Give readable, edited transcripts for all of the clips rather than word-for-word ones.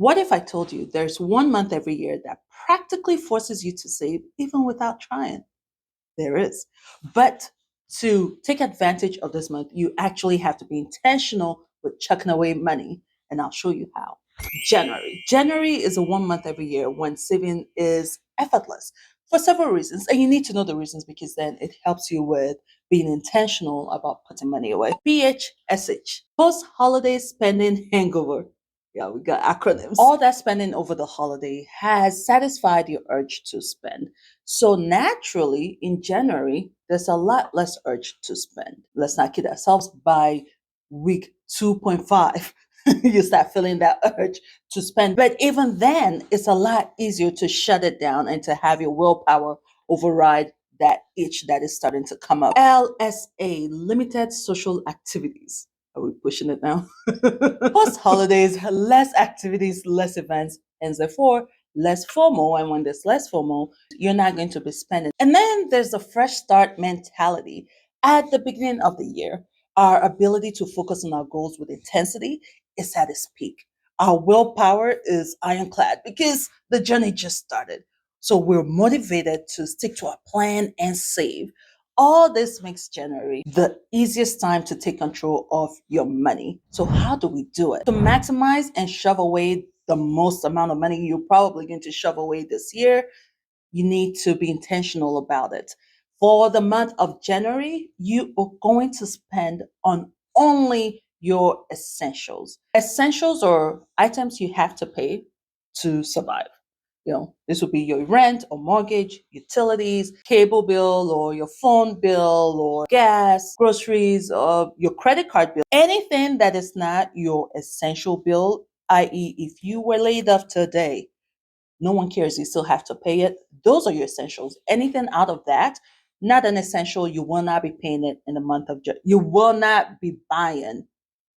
What if I told you there's one month every year that practically forces you to save even without trying? There is. But to take advantage of this month, you actually have to be intentional with chucking away money. And I'll show you how. January. January is a one month every year when saving is effortless for several reasons. And you need to know the reasons because then it helps you with being intentional about putting money away. PHSH, post holiday spending hangover. Yeah, we got acronyms. All that spending over the holiday has satisfied your urge to spend. So naturally, in January, there's a lot less urge to spend. Let's not kid ourselves. By week 2.5, you start feeling that urge to spend. But even then, it's a lot easier to shut it down and to have your willpower override that itch that is starting to come up. LSA, limited social activities. Are we pushing it now? Post holidays, less activities, less events, and therefore less FOMO. And when there's less FOMO, you're not going to be spending. And then there's the fresh start mentality. At the beginning of the year, our ability to focus on our goals with intensity is at its peak. Our willpower is ironclad because the journey just started. So we're motivated to stick to our plan and save. All this makes January the easiest time to take control of your money. So, how do we do it? To maximize and shove away the most amount of money you're probably going to shove away this year, you need to be intentional about it. For the month of January, you are going to spend on only your essentials. Essentials are items you have to pay to survive. This would be your rent or mortgage, utilities, cable bill, or your phone bill, or gas, groceries, or your credit card bill. Anything that is not your essential bill, i.e., if you were laid off today, no one cares. You still have to pay it. Those are your essentials. Anything out of that, not an essential, you will not be paying it in the month of January. You will not be buying,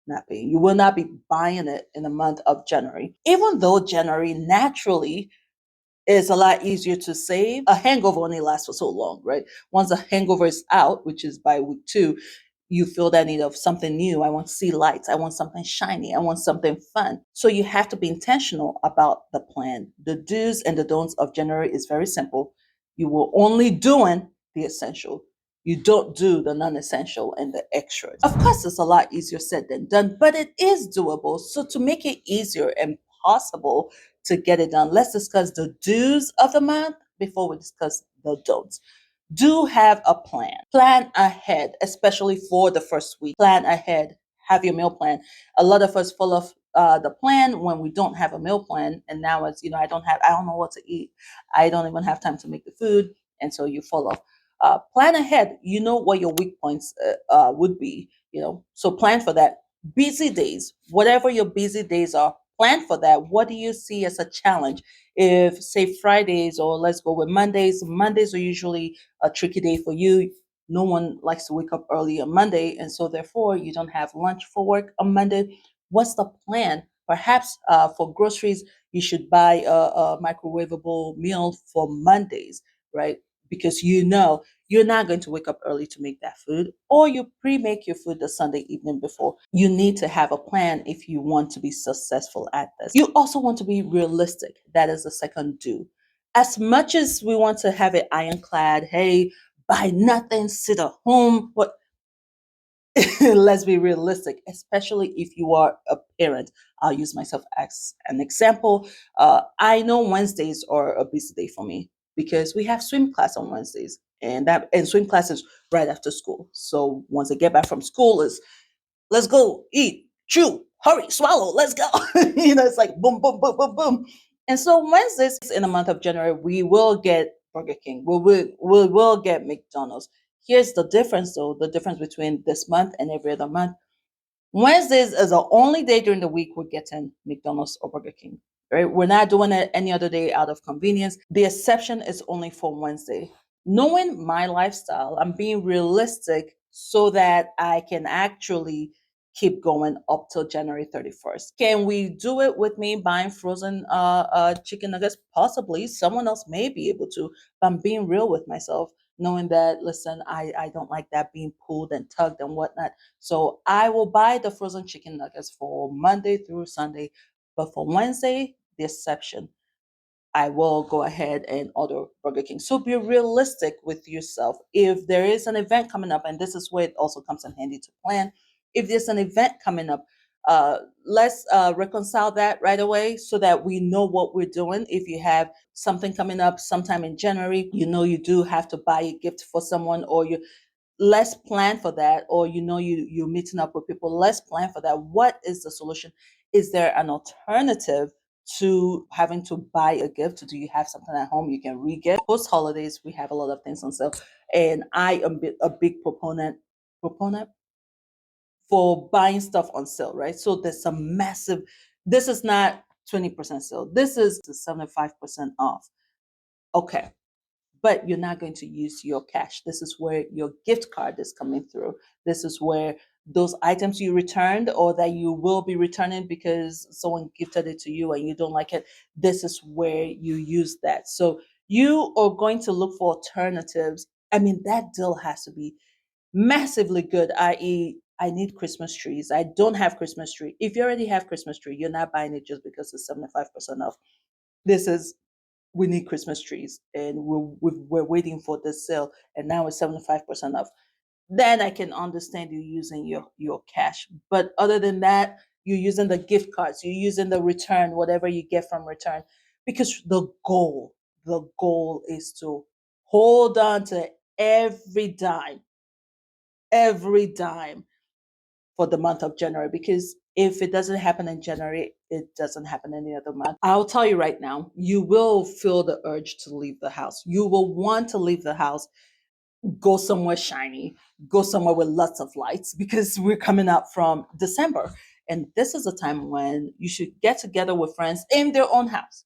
not paying. You will not be buying it in the month of January. Even though January naturally is a lot easier to save. A hangover only lasts for so long, right? Once the hangover is out, which is by week 2, you feel that need of something new. I want to see lights. I want something shiny. I want something fun. So you have to be intentional about the plan. The do's and the don'ts of January is very simple. You will only doing the essential. You don't do the non-essential and the extras. Of course, it's a lot easier said than done, but it is doable. So to make it easier and possible to get it done, let's discuss the do's of the month before we discuss the don'ts. Do have a plan. Plan ahead, especially for the first week. Plan ahead. Have your meal plan. A lot of us fall off the plan when we don't have a meal plan, and now it's I don't know what to eat. I don't even have time to make the food, and so you fall off. Plan ahead. You know what your weak points would be. So plan for that. Busy days, whatever your busy days are, plan for that. What do you see as a challenge? If say Fridays, or let's go with Mondays are usually a tricky day for you. No one likes to wake up early on Monday, and so therefore you don't have lunch for work on Monday. What's the plan? Perhaps for groceries, you should buy a microwavable meal for Mondays, right? Because you're not going to wake up early to make that food, or you pre-make your food the Sunday evening before. You need to have a plan if you want to be successful at this. You also want to be realistic. That is the second do. As much as we want to have it ironclad, hey, buy nothing, sit at home, but let's be realistic, especially if you are a parent. I'll use myself as an example. I know Wednesdays are a busy day for me because we have swim class on Wednesdays, and swim class is right after school. So once I get back from school, is let's go eat, chew, hurry, swallow, let's go. It's like boom, boom, boom, boom, boom. And so Wednesdays in the month of January, we will get Burger King. We will get McDonald's. Here's the difference, though, the difference between this month and every other month. Wednesdays is the only day during the week we're getting McDonald's or Burger King. Right? We're not doing it any other day out of convenience. The exception is only for Wednesday. Knowing my lifestyle, I'm being realistic so that I can actually keep going up till January 31st. Can we do it with me buying frozen chicken nuggets? Possibly. Someone else may be able to, but I'm being real with myself, knowing that, listen, I don't like that being pulled and tugged and whatnot. So I will buy the frozen chicken nuggets for Monday through Sunday. But for Wednesday, the exception, I will go ahead and order Burger King. So be realistic with yourself. If there is an event coming up, and this is where it also comes in handy to plan, if there's an event coming up, let's reconcile that right away so that we know what we're doing. If you have something coming up sometime in January, you know you do have to buy a gift for someone, or you let's plan for that, or you're meeting up with people, let's plan for that. What is the solution? Is there an alternative to having to buy a gift? Do you have something at home you can re-gift? Post holidays we have a lot of things on sale, and I am a big proponent for buying stuff on sale, right? So there's some massive, this is not 20% sale, this is 75% off. Okay, but you're not going to use your cash. This is where your gift card is coming through. This is where those items you returned or that you will be returning because someone gifted it to you and you don't like it, this is where you use that. So you are going to look for alternatives. I mean, that deal has to be massively good, i.e., I need Christmas trees. I don't have Christmas tree. If you already have Christmas tree, you're not buying it just because it's 75% off. This is, we need Christmas trees and we're waiting for this sale and now it's 75% off. Then I can understand you using your cash. But other than that, you're using the gift cards, you're using the return, whatever you get from return, because the goal is to hold on to every dime for the month of January, because if it doesn't happen in January, it doesn't happen any other month. I'll tell you right now, you will feel the urge to leave the house. You will want to leave the house, go somewhere shiny, go somewhere with lots of lights, because we're coming up from December. And this is a time when you should get together with friends in their own house,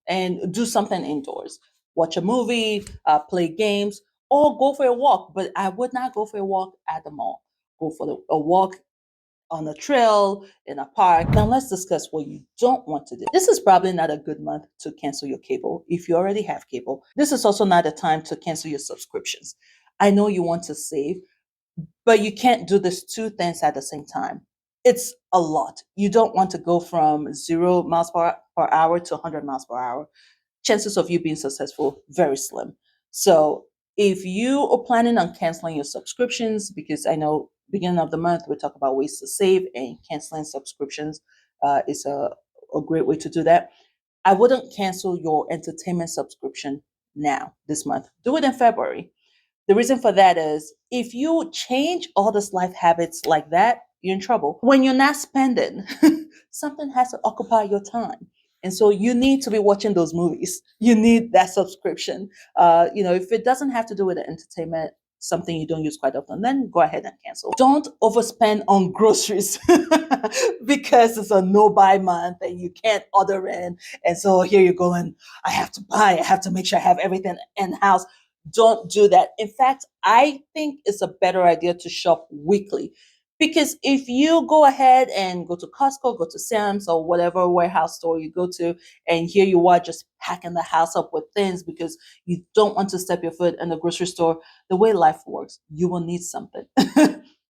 and do something indoors. Watch a movie, play games, or go for a walk. But I would not go for a walk at the mall. Go for a walk on a trail, in a park. Now let's discuss what you don't want to do. This is probably not a good month to cancel your cable if you already have cable. This is also not a time to cancel your subscriptions. I know you want to save, but you can't do these two things at the same time. It's a lot. You don't want to go from 0 miles per hour to 100 miles per hour. Chances of you being successful very slim. So if you are planning on canceling your subscriptions, because I know beginning of the month we talk about ways to save, and canceling subscriptions is a great way to do that. I wouldn't cancel your entertainment subscription now this month. Do it in February. The reason for that is if you change all these life habits like that, you're in trouble. When you're not spending, something has to occupy your time. And so you need to be watching those movies. You need that subscription. If it doesn't have to do with the entertainment, something you don't use quite often, then go ahead and cancel. Don't overspend on groceries because it's a no buy month and you can't order in. And so here you go, and I have to buy, I have to make sure I have everything in house. Don't do that. In fact, I think it's a better idea to shop weekly, because if you go ahead and go to Costco, go to Sam's, or whatever warehouse store you go to, and here you are just packing the house up with things because you don't want to step your foot in the grocery store, the way life works, you will need something.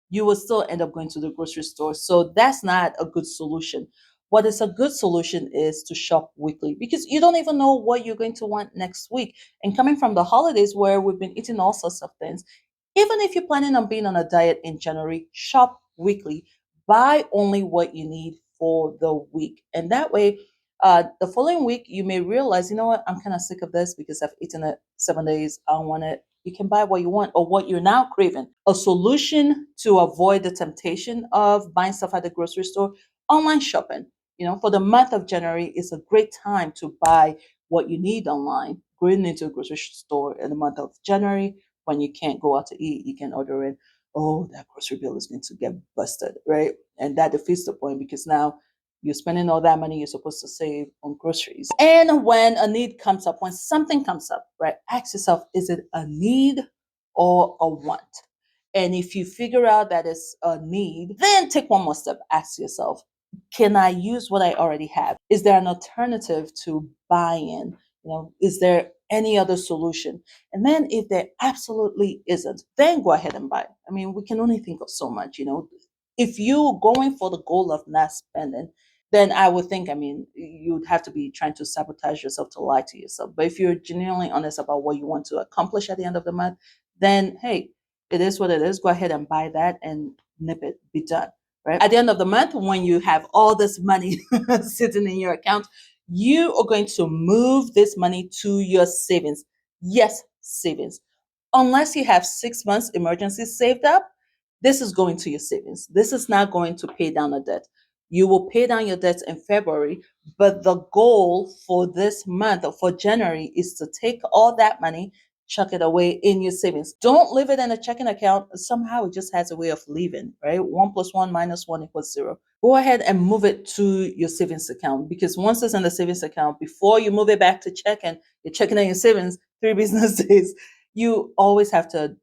You will still end up going to the grocery store. So that's not a good solution. What is a good solution is to shop weekly, because you don't even know what you're going to want next week. And coming from the holidays where we've been eating all sorts of things, even if you're planning on being on a diet in January, shop weekly. Buy only what you need for the week. And that way, the following week, you may realize, you know what, I'm kind of sick of this because I've eaten it 7 days. I don't want it. You can buy what you want or what you're now craving. A solution to avoid the temptation of buying stuff at the grocery store: online shopping. For the month of January, is a great time to buy what you need online. Going into a grocery store in the month of January, when you can't go out to eat, you can order in. Oh, that grocery bill is going to get busted, right? And that defeats the point, because now you're spending all that money you're supposed to save on groceries. And when a need comes up, when something comes up, right, ask yourself, is it a need or a want? And if you figure out that it's a need, then take one more step. Ask yourself, can I use what I already have? Is there an alternative to buying? Is there any other solution? And then if there absolutely isn't, then go ahead and buy. I mean, we can only think of so much. If you're going for the goal of not spending, then I would think, I mean, you'd have to be trying to sabotage yourself to lie to yourself. But if you're genuinely honest about what you want to accomplish at the end of the month, then hey, it is what it is. Go ahead and buy that and nip it, be done. Right? At the end of the month, when you have all this money sitting in your account, you are going to move this money to your savings. Yes, savings. Unless you have 6 months emergency saved up, this is going to your savings. This is not going to pay down a debt. You will pay down your debts in February, but the goal for this month or for January is to take all that money, chuck it away in your savings. Don't leave it in a checking account. Somehow it just has a way of leaving, right? 1 + 1 - 1 = 0. Go ahead and move it to your savings account, because once it's in the savings account, before you move it back to checking, you're checking in your savings 3 business days. You always have to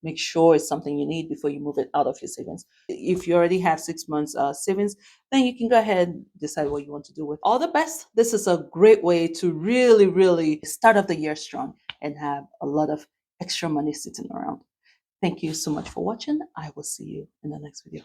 make sure it's something you need before you move it out of your savings. If you already have 6 months savings, then you can go ahead and decide what you want to do with all the best. This is a great way to really, really start off the year strong and have a lot of extra money sitting around. Thank you so much for watching. I will see you in the next video.